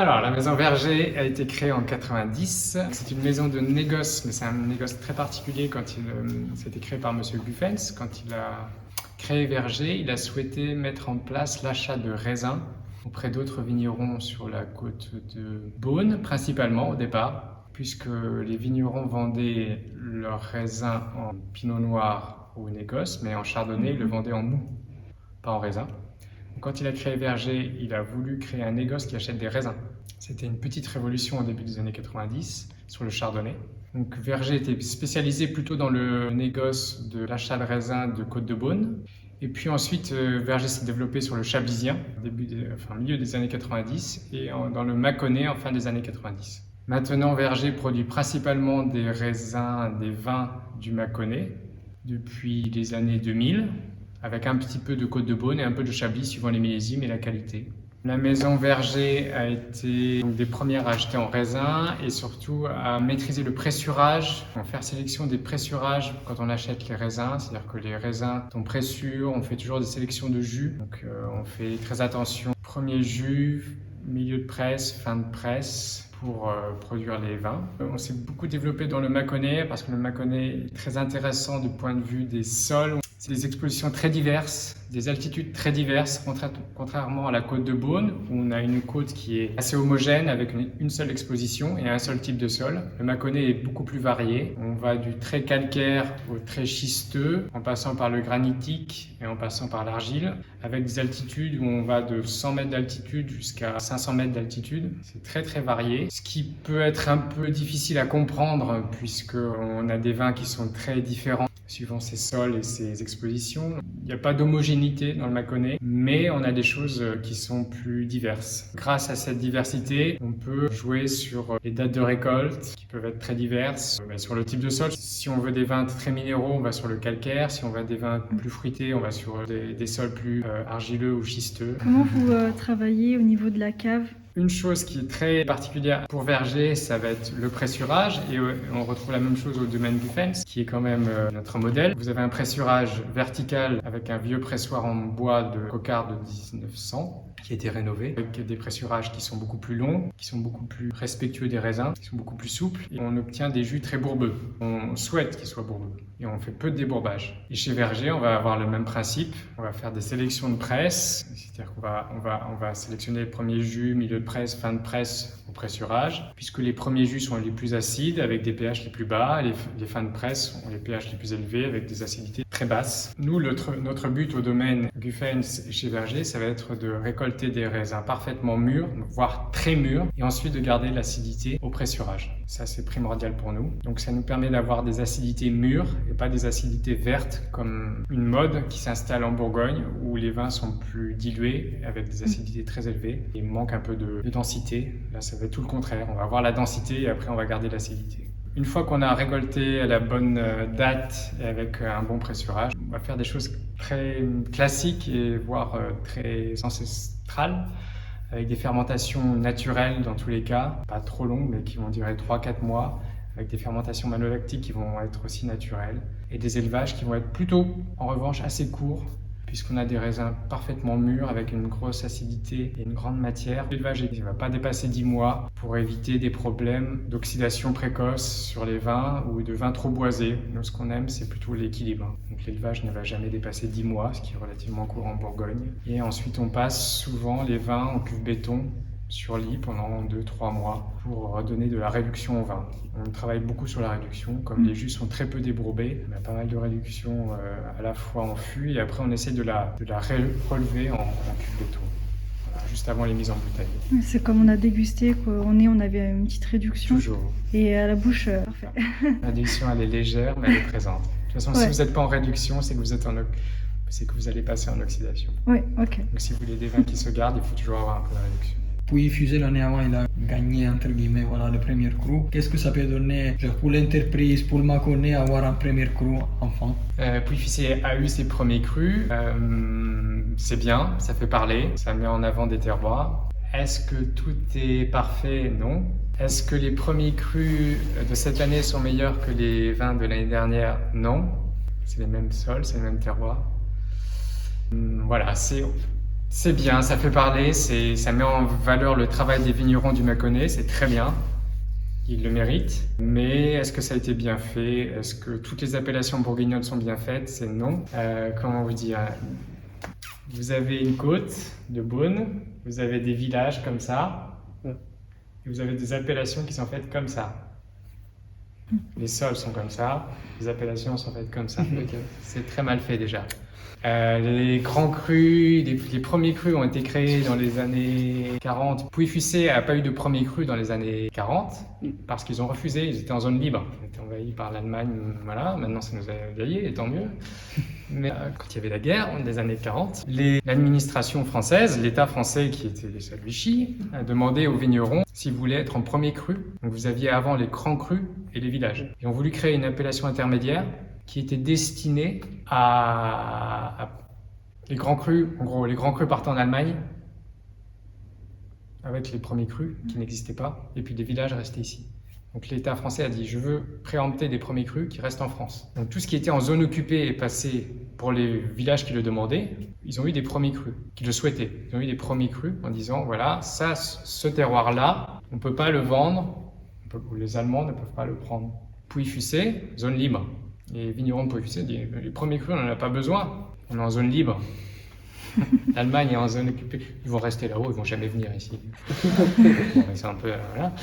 Alors, la maison Verger a été créée en 90. C'est une maison de négoce, mais c'est un négoce très particulier quand c'était créé par Monsieur Guffens. Quand il a créé Verger, il a souhaité mettre en place l'achat de raisins auprès d'autres vignerons sur la côte de Beaune, principalement au départ, puisque les vignerons vendaient leurs raisins en pinot noir ou négoce, mais en chardonnay, ils le vendaient en mou, pas en raisin. Quand il a créé Verger, il a voulu créer un négoce qui achète des raisins. C'était une petite révolution au début des années 90 sur le chardonnay. Donc Verger était spécialisé plutôt dans le négoce de l'achat de raisins de Côte-de-Beaune. Et puis ensuite, Verger s'est développé sur le chablisien, milieu des années 90, et dans le mâconnais en fin des années 90. Maintenant, Verger produit principalement des raisins, des vins du mâconnais depuis les années 2000. Avec un petit peu de Côte-de-Beaune et un peu de Chablis suivant les millésimes et la qualité. La maison Verger a été des premières à acheter en raisin et surtout à maîtriser le pressurage, à faire sélection des pressurages quand on achète les raisins, c'est-à-dire que les raisins sont pressures, on fait toujours des sélections de jus, donc on fait très attention. Premier jus, milieu de presse, fin de presse pour produire les vins. On s'est beaucoup développé dans le mâconnais parce que le mâconnais est très intéressant du point de vue des sols. C'est des expositions très diverses, des altitudes très diverses, contrairement à la côte de Beaune, où on a une côte qui est assez homogène avec une seule exposition et un seul type de sol. Le mâconnais est beaucoup plus varié. On va du très calcaire au très schisteux, en passant par le granitique et en passant par l'argile, avec des altitudes où on va de 100 mètres d'altitude jusqu'à 500 mètres d'altitude. C'est très très varié, ce qui peut être un peu difficile à comprendre puisqu'on a des vins qui sont très différents suivant ses sols et ses expositions. Il n'y a pas d'homogénéité dans le mâconnais, mais on a des choses qui sont plus diverses. Grâce à cette diversité, on peut jouer sur les dates de récolte qui peuvent être très diverses, sur le type de sol. Si on veut des vins très minéraux, on va sur le calcaire. Si on veut des vins plus fruités, on va sur des sols plus argileux ou schisteux. Comment vous travaillez au niveau de la cave ? Une chose qui est très particulière pour Verger, ça va être le pressurage, et on retrouve la même chose au domaine Guffens, qui est quand même notre modèle. Vous avez un pressurage vertical avec un vieux pressoir en bois de cocarde de 1900, qui a été rénové, avec des pressurages qui sont beaucoup plus longs, qui sont beaucoup plus respectueux des raisins, qui sont beaucoup plus souples, et on obtient des jus très bourbeux. On souhaite qu'ils soient bourbeux, et on fait peu de débourbage. Et chez Verger, on va avoir le même principe, on va faire des sélections de presse, c'est-à-dire qu'on va sélectionner les premiers jus, milieu de presse, fin de presse au pressurage, puisque les premiers jus sont les plus acides avec des pH les plus bas, les fins de presse ont les pH les plus élevés avec des acidités très basses. Nous, notre but au domaine Guffens et chez Verger, ça va être de récolter des raisins parfaitement mûrs, voire très mûrs, et ensuite de garder l'acidité au pressurage. Ça, c'est primordial pour nous. Donc ça nous permet d'avoir des acidités mûres et pas des acidités vertes comme une mode qui s'installe en Bourgogne où les vins sont plus dilués avec des acidités très élevées et manque un peu de densité. Là, ça va être tout le contraire. On va avoir la densité et après on va garder l'acidité. Une fois qu'on a récolté à la bonne date et avec un bon pressurage, on va faire des choses très classiques et voire très ancestrales, avec des fermentations naturelles dans tous les cas, pas trop longues mais qui vont durer 3-4 mois, avec des fermentations malolactiques qui vont être aussi naturelles, et des élevages qui vont être plutôt, en revanche, assez courts, puisqu'on a des raisins parfaitement mûrs avec une grosse acidité et une grande matière. L'élevage ne va pas dépasser 10 mois pour éviter des problèmes d'oxydation précoce sur les vins ou de vins trop boisés. Nous, ce qu'on aime, c'est plutôt l'équilibre. Donc l'élevage ne va jamais dépasser 10 mois, ce qui est relativement courant en Bourgogne. Et ensuite, on passe souvent les vins en cuve béton sur lit pendant 2-3 mois pour redonner de la réduction au vin. On travaille beaucoup sur la réduction, comme les jus sont très peu débourbés, on a pas mal de réduction à la fois en fût et après on essaie de la relever en cuve béton, voilà, juste avant les mises en bouteille. C'est comme on a dégusté, on avait une petite réduction. Toujours. Et à la bouche, parfait. La réduction elle est légère mais elle est présente. De toute façon, si vous n'êtes pas en réduction, c'est que vous allez passer en oxydation. Oui, ok. Donc si vous voulez des vins qui se gardent, il faut toujours avoir un peu de réduction. Puis Fusée l'année avant, il a gagné entre guillemets voilà, le premier cru. Qu'est-ce que ça peut donner pour l'entreprise, pour le mâconnais, avoir un premier cru enfin? Puis Fusée a eu ses premiers crus. C'est bien, ça fait parler, ça met en avant des terroirs. Est-ce que tout est parfait? Non. Est-ce que les premiers crus de cette année sont meilleurs que les vins de l'année dernière? Non. C'est les mêmes sols, c'est les mêmes terroirs. Voilà, C'est bien, ça fait parler, ça met en valeur le travail des vignerons du Mâconnais, c'est très bien. Ils le méritent. Mais est-ce que ça a été bien fait? Est-ce que toutes les appellations bourguignonnes sont bien faites? C'est non. Comment vous dire? Vous avez une côte de Beaune, vous avez des villages comme ça, et vous avez des appellations qui sont faites comme ça. Les sols sont comme ça, les appellations sont faites comme ça. C'est très mal fait déjà. Les grands crus, les premiers crus ont été créés dans les années 40. Pouilly-Fuissé n'a pas eu de premier cru dans les années 40 parce qu'ils ont refusé, ils étaient en zone libre. Ils étaient envahis par l'Allemagne, voilà, maintenant ça nous a gaillés, et tant mieux. Mais quand il y avait la guerre, des années 40, l'administration française, l'État français qui était sous Vichy, a demandé aux vignerons s'ils voulaient être en premier cru. Donc vous aviez avant les grands crus et les villages. Ils ont voulu créer une appellation intermédiaire qui était destinée à les grands crus. En gros, les grands crus partaient en Allemagne avec les premiers crus qui n'existaient pas, et puis les villages restaient ici. Donc l'État français a dit, je veux préempter des premiers crus qui restent en France. Donc tout ce qui était en zone occupée est passé pour les villages qui le demandaient. Ils ont eu des premiers crus, qui le souhaitaient. Ils ont eu des premiers crus en disant, voilà, ça, ce terroir-là, on ne peut pas le vendre, les Allemands ne peuvent pas le prendre. Pouilly-Fuissé, zone libre. Les vignerons de Pouilly-Fuissé disent, les premiers crus, on n'en a pas besoin, on est en zone libre. L'Allemagne est en zone occupée, ils vont rester là-haut, ils ne vont jamais venir ici. Bon, c'est un peu, voilà.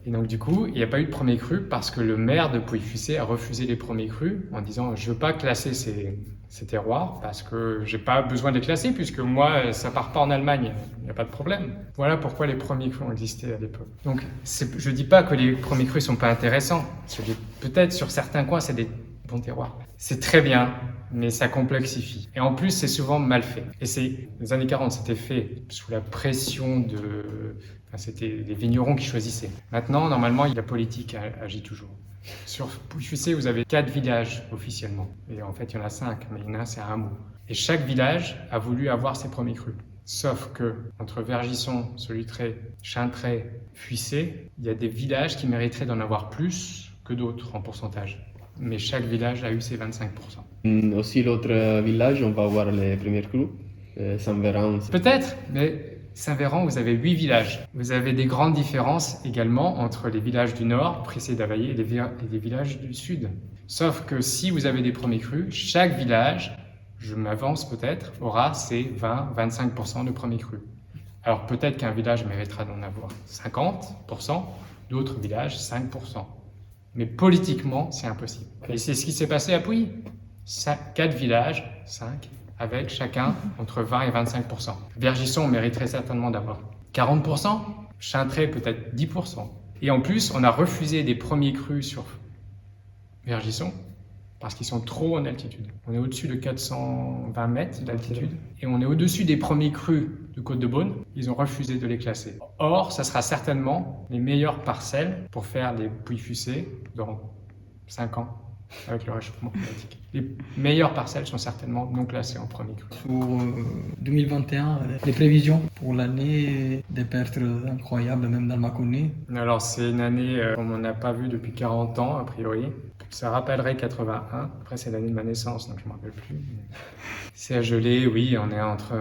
Et donc du coup, il n'y a pas eu de premier cru parce que le maire de Pouilly-Fuissé a refusé les premiers crus en disant je ne veux pas classer ces terroirs parce que je n'ai pas besoin de les classer puisque moi, ça ne part pas en Allemagne, il n'y a pas de problème. Voilà pourquoi les premiers crus ont existé à l'époque. Donc je ne dis pas que les premiers crus ne sont pas intéressants. Peut-être sur certains coins, c'est des bons terroirs. C'est très bien, mais ça complexifie. Et en plus, c'est souvent mal fait. Et les années 40, c'était fait sous la pression c'était les vignerons qui choisissaient. Maintenant, normalement, la politique agit toujours. Sur Pouilly-Fuissé, vous avez 4 villages officiellement. Et en fait, il y en a 5, mais il y en a un, c'est un hameau. Et chaque village a voulu avoir ses premiers crus. Sauf que entre Vergisson, Solutré, Chintray, Fuissé, il y a des villages qui mériteraient d'en avoir plus que d'autres en pourcentage. Mais chaque village a eu ses 25%. Aussi, l'autre village, on va avoir les premiers crus, Saint-Véran. Peut-être, mais Saint-Véran, vous avez 8 villages. Vous avez des grandes différences également entre les villages du nord, Prissé-d'Availlé, et les villages du sud. Sauf que si vous avez des premiers crus, chaque village, je m'avance peut-être, aura ses 20-25% de premiers crus. Alors peut-être qu'un village méritera d'en avoir 50%, d'autres villages 5%. Mais politiquement, c'est impossible. Et c'est ce qui s'est passé à Pouilly. 4 villages, 5, avec chacun entre 20 et 25%. Vergisson mériterait certainement d'avoir 40%, Chintray peut-être 10%. Et en plus, on a refusé des premiers crus sur Vergisson parce qu'ils sont trop en altitude. On est au-dessus de 420 mètres d'altitude et on est au-dessus des premiers crus de Côte-de-Beaune. Ils ont refusé de les classer. Or, ça sera certainement les meilleures parcelles pour faire des Pouilly-Fuissé dans 5 ans. Avec le réchauffement climatique. Les meilleures parcelles sont certainement non classées en premier cru. Sur 2021, les prévisions pour l'année, des pertes incroyables même dans le Mâconnais. Alors c'est une année comme on n'a pas vu depuis 40 ans a priori. Ça rappellerait 81. Après c'est l'année de ma naissance donc je ne me rappelle plus. C'est à geler, oui, on est entre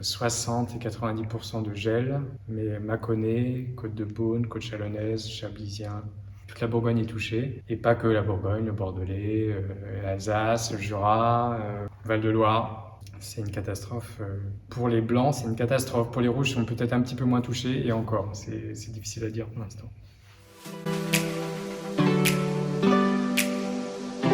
60 et 90% de gel. Mais Mâconnais, Côte-de-Beaune, Côte-Chalonnaise, Chablisien. Toute la Bourgogne est touchée, et pas que la Bourgogne, le Bordelais, l'Alsace, le Jura, Val-de-Loire. C'est une catastrophe. Pour les Blancs, c'est une catastrophe. Pour les Rouges, ils sont peut-être un petit peu moins touchés, et encore, c'est difficile à dire pour l'instant.